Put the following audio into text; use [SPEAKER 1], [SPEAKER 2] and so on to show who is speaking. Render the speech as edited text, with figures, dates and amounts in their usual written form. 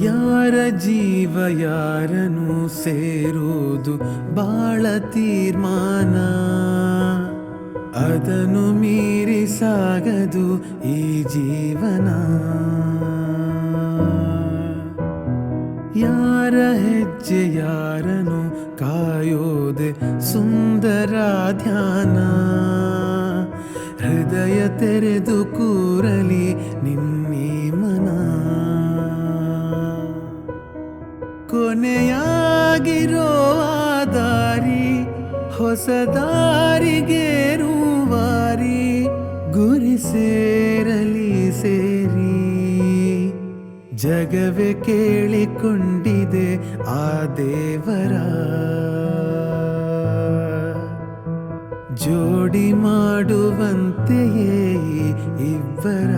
[SPEAKER 1] ಯಾರ ಜೀವ ಯಾರನು ಸೇರುವುದು ಬಾಳ ತೀರ್ಮಾನ, ಅದನ್ನು ಮೀರಿ ಸಾಗದು ಈ ಜೀವನ. ಯಾರ ಹೆಜ್ಜೆ ಯಾರನು ಕಾಯೋದೆ ಸುಂದರ ಧ್ಯಾನ, ಹೃದಯ ತೆರೆದು ಕೂರಲಿ ನಿನ್ನೀ ಮನ. ಕೊನೆಯಾಗಿರೋ ಆ ದಾರಿ ಹೊಸ ದಾರಿಗೇರುವಾರಿ, ಗುರಿ ಸೇರಲಿ ಸೇರಿ ಜಗವೇ ಕೇಳಿಕೊಂಡಿದೆ ಆ ದೇವರ. ಜೋಡಿ ಮಾಡುವಂತೆಯೇ ಇಬ್ಬರ